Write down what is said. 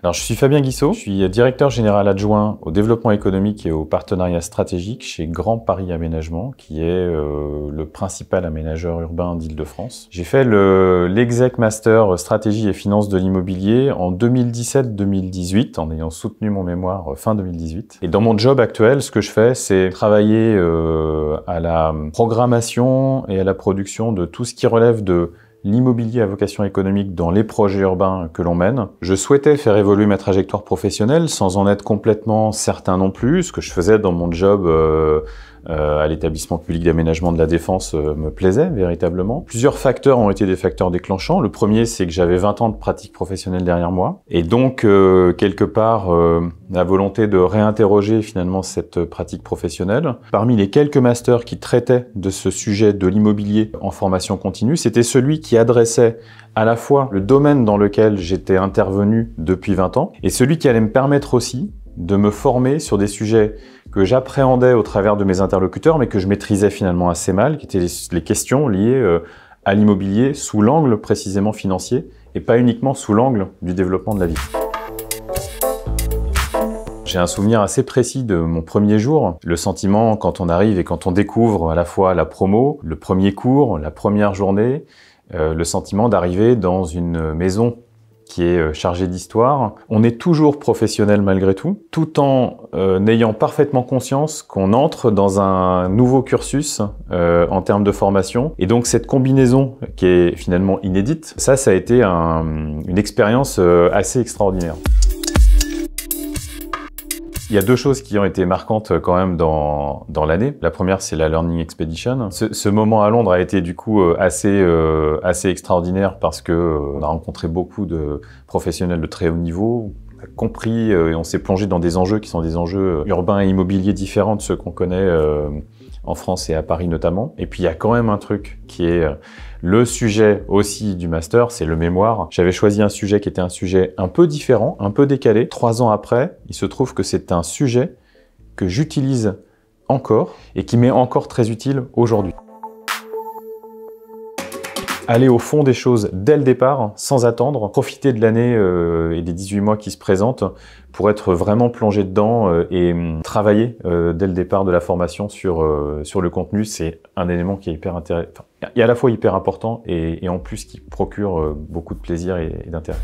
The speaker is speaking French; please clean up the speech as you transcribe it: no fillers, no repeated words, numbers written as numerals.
Alors, je suis Fabien Guissot, je suis directeur général adjoint au développement économique et au partenariat stratégique chez Grand Paris Aménagement, qui est le principal aménageur urbain d'Île-de-France. J'ai fait l'exec master stratégie et finance de l'immobilier en 2017-2018, en ayant soutenu mon mémoire fin 2018. Et dans mon job actuel, ce que je fais, c'est travailler à la programmation et à la production de tout ce qui relève de l'immobilier à vocation économique dans les projets urbains que l'on mène. Je souhaitais faire évoluer ma trajectoire professionnelle sans en être complètement certain non plus. Ce que je faisais dans mon job à l'établissement public d'aménagement de la Défense me plaisait véritablement. Plusieurs facteurs ont été des facteurs déclenchants. Le premier, c'est que j'avais 20 ans de pratique professionnelle derrière moi. Et donc, quelque part, la volonté de réinterroger finalement cette pratique professionnelle. Parmi les quelques masters qui traitaient de ce sujet de l'immobilier en formation continue, c'était celui qui adressait à la fois le domaine dans lequel j'étais intervenu depuis 20 ans et celui qui allait me permettre aussi de me former sur des sujets que j'appréhendais au travers de mes interlocuteurs, mais que je maîtrisais finalement assez mal, qui étaient les questions liées à l'immobilier sous l'angle précisément financier, et pas uniquement sous l'angle du développement de la ville. J'ai un souvenir assez précis de mon premier jour. Le sentiment quand on arrive et quand on découvre à la fois la promo, le premier cours, la première journée, le sentiment d'arriver dans une maison qui est chargé d'histoire. On est toujours professionnel malgré tout en ayant parfaitement conscience qu'on entre dans un nouveau cursus en termes de formation. Et donc cette combinaison qui est finalement inédite, ça a été une expérience assez extraordinaire. Il y a deux choses qui ont été marquantes quand même dans l'année. La première, c'est la Learning Expedition. Ce moment à Londres a été du coup assez extraordinaire parce que on a rencontré beaucoup de professionnels de très haut niveau. On a compris et on s'est plongé dans des enjeux qui sont des enjeux urbains et immobiliers différents de ceux qu'on connaît en France et à Paris notamment. Et puis il y a quand même un truc qui est le sujet aussi du master, c'est le mémoire. J'avais choisi un sujet qui était un sujet un peu différent, un peu décalé. 3 ans après, il se trouve que c'est un sujet que j'utilise encore et qui m'est encore très utile aujourd'hui. Aller au fond des choses dès le départ, sans attendre, profiter de l'année et des 18 mois qui se présentent pour être vraiment plongé dedans et travailler dès le départ de la formation sur le contenu, c'est un élément qui est hyper intéressant, et à la fois hyper important et en plus qui procure beaucoup de plaisir et d'intérêt.